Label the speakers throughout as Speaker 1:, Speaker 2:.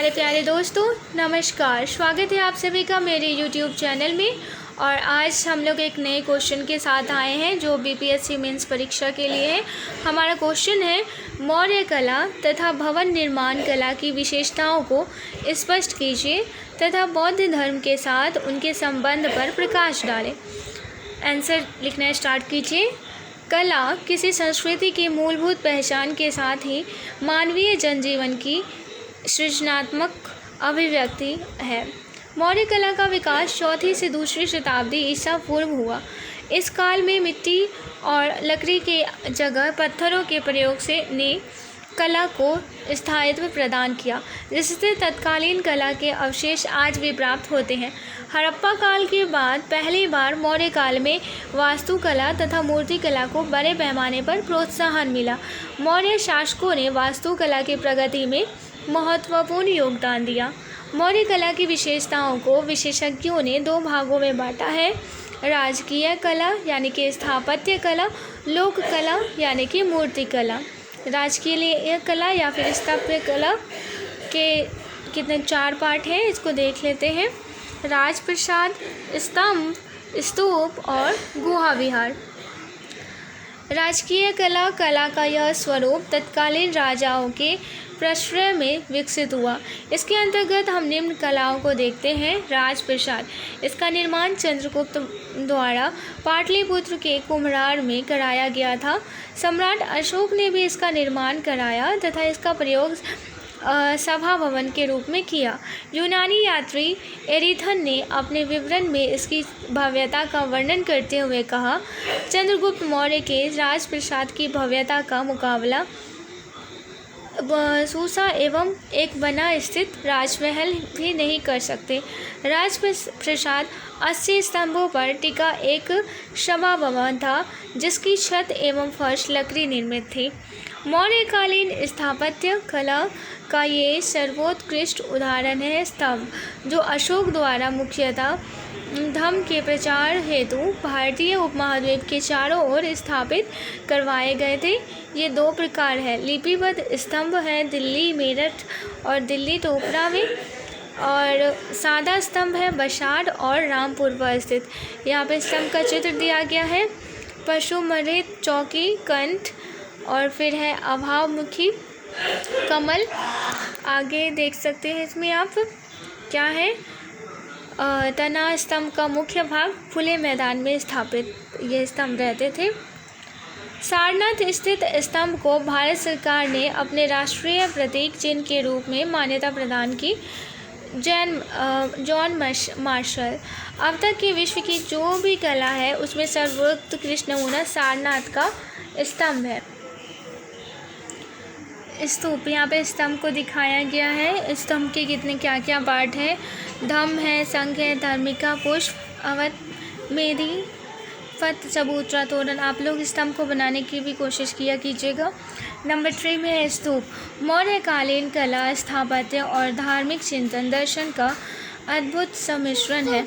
Speaker 1: प्यारे प्यारे दोस्तों, नमस्कार। स्वागत है आप सभी का मेरे YouTube चैनल में। और आज हम लोग एक नए क्वेश्चन के साथ आए हैं जो BPSC मेंस परीक्षा के लिए है। हमारा क्वेश्चन है, मौर्य कला तथा भवन निर्माण कला की विशेषताओं को स्पष्ट कीजिए तथा बौद्ध धर्म के साथ उनके संबंध पर प्रकाश डालें। आंसर लिखना स्टार्ट कीजिए। कला किसी संस्कृति की मूलभूत पहचान के साथ ही मानवीय जनजीवन की सृजनात्मक अभिव्यक्ति है। मौर्य कला का विकास चौथी से दूसरी शताब्दी ईसा पूर्व हुआ। इस काल में मिट्टी और लकड़ी के जगह पत्थरों के प्रयोग से ने कला को स्थायित्व प्रदान किया, जिससे तत्कालीन कला के अवशेष आज भी प्राप्त होते हैं। हड़प्पा काल के बाद पहली बार मौर्य काल में वास्तुकला तथा मूर्तिकला को बड़े पैमाने पर प्रोत्साहन मिला। मौर्य शासकों ने वास्तुकला की प्रगति में महत्वपूर्ण योगदान दिया। मौर्य कला की विशेषताओं को विशेषज्ञों ने दो भागों में बांटा है, राजकीय कला यानी कि स्थापत्य कला, लोक कला यानी कि मूर्ति कला। राजकीय कला या फिर स्थापत्य कला के कितने चार पार्ट हैं, इसको देख लेते हैं। राजप्रासाद, स्तंभ, स्तूप और गुहा विहार। राजकीय कला का यह स्वरूप तत्कालीन राजाओं के प्रश्रय में विकसित हुआ। इसके अंतर्गत हम निम्न कलाओं को देखते हैं। राजप्रासाद, इसका निर्माण चंद्रगुप्त द्वारा पाटलिपुत्र के कुम्हरार में कराया गया था। सम्राट अशोक ने भी इसका निर्माण कराया तथा इसका प्रयोग सभा भवन के रूप में किया। यूनानी यात्री एरिथन ने अपने विवरण में इसकी भव्यता का वर्णन करते हुए कहा, चंद्रगुप्त मौर्य के राजप्रासाद की भव्यता का मुकाबला सूसा एवं एक बना स्थित राजमहल भी नहीं कर सकते। राजप्रासाद 80 स्तंभों पर टिका एक सभा भवन था, जिसकी छत एवं फर्श लकड़ी निर्मित थी। मौर्यकालीन स्थापत्य कला का ये सर्वोत्कृष्ट उदाहरण है स्तंभ, जो अशोक द्वारा मुख्यतः धर्म के प्रचार हेतु भारतीय उपमहाद्वीप के चारों ओर स्थापित करवाए गए थे। ये दो प्रकार है, लिपिबद्ध स्तंभ है दिल्ली मेरठ और दिल्ली टोपरा में, और सादा स्तंभ है बशार और रामपुर पर स्थित। यहाँ पे स्तंभ का चित्र दिया गया है, पशुमृत चौकी कंठ और फिर है अभावमुखी कमल। आगे देख सकते हैं इसमें आप क्या है, तना स्तंभ का मुख्य भाग खुले मैदान में स्थापित ये स्तंभ रहते थे। सारनाथ स्थित स्तंभ को भारत सरकार ने अपने राष्ट्रीय प्रतीक चिन्ह के रूप में मान्यता प्रदान की। जॉन मार्शल, अब तक की विश्व की जो भी कला है उसमें सर्वोत्कृष्ट नमूना सारनाथ का स्तंभ है। स्तूप, यहाँ पे स्तंभ को दिखाया गया है। स्तंभ के कितने क्या क्या पार्ट हैं, धम्म है, संघ है, धार्मिका, पुष्प, अवध, मेदी, फत, चबूतरा, तोरण। आप लोग स्तंभ को बनाने की भी कोशिश किया कीजिएगा। नंबर 3 में है स्तूप। मौर्यकालीन कला, स्थापत्य और धार्मिक चिंतन दर्शन का अद्भुत सम्मिश्रण है।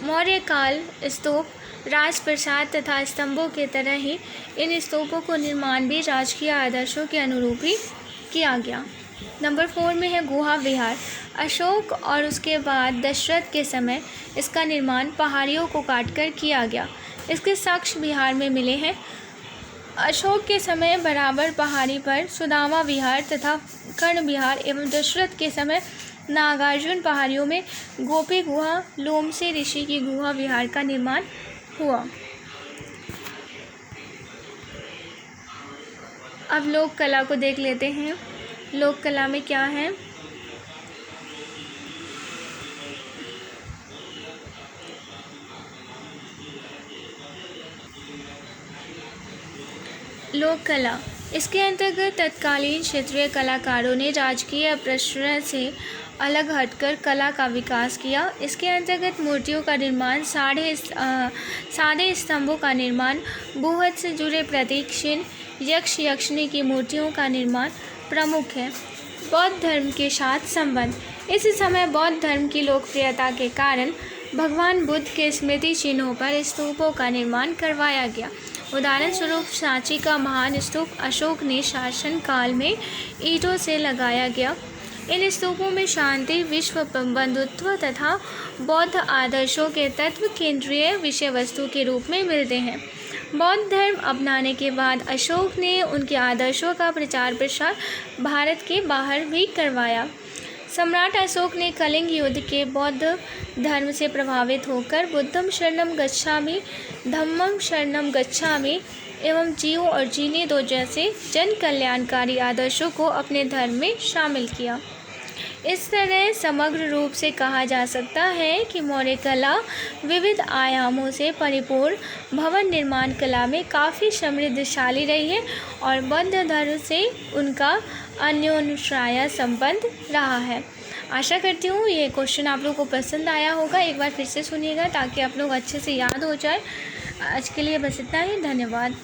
Speaker 1: मौर्यकाल स्तूप राजप्रासाद तथा स्तंभों के तरह ही इन स्तूपों को निर्माण भी राजकीय आदर्शों के अनुरूप ही किया गया। नंबर 4 में है गुहा विहार। अशोक और उसके बाद दशरथ के समय इसका निर्माण पहाड़ियों को काटकर किया गया। इसके साक्ष्य बिहार में मिले हैं। अशोक के समय बराबर पहाड़ी पर सुदामा विहार तथा कर्ण विहार एवं दशरथ के समय नागार्जुन पहाड़ियों में गोपी गुहा, लोमसे ऋषि की गुहा विहार का निर्माण हुआ। अब लोक कला को देख लेते हैं। लोक कला में क्या है, लोक कला, इसके अंतर्गत तत्कालीन क्षेत्रीय कलाकारों ने राजकीय प्रश्रय से अलग हटकर कला का विकास किया। इसके अंतर्गत मूर्तियों का निर्माण, सादे स्तंभों का निर्माण, बुहत से जुड़े प्रतीक चिन्ह, यक्ष यक्षिणी की मूर्तियों का निर्माण प्रमुख है। बौद्ध धर्म के साथ संबंध, इस समय बौद्ध धर्म की लोकप्रियता के कारण भगवान बुद्ध के स्मृति चिन्हों पर स्तूपों का निर्माण करवाया गया। उदाहरण स्वरूप सांची का महान स्तूप अशोक ने शासन काल में ईंटों से लगाया गया। इन स्तूपों में शांति, विश्व बंधुत्व तथा बौद्ध आदर्शों के तत्व केंद्रीय विषय वस्तु के रूप में मिलते हैं। बौद्ध धर्म अपनाने के बाद अशोक ने उनके आदर्शों का प्रचार प्रसार भारत के बाहर भी करवाया। सम्राट अशोक ने कलिंग युद्ध के बौद्ध धर्म से प्रभावित होकर बुद्धम शरणम गच्छामि, धम्मम शरणम गच्छामि एवं जियो और जीने दो जैसे जन कल्याणकारी आदर्शों को अपने धर्म में शामिल किया। इस तरह समग्र रूप से कहा जा सकता है कि मौर्य कला विविध आयामों से परिपूर्ण भवन निर्माण कला में काफ़ी समृद्धशाली रही है और बौद्ध धर्म से उनका अन्योन्याश्रय संबंध रहा है। आशा करती हूँ ये क्वेश्चन आप लोगों को पसंद आया होगा। एक बार फिर से सुनिएगा ताकि आप लोग अच्छे से याद हो जाए। आज के लिए बस इतना ही। धन्यवाद।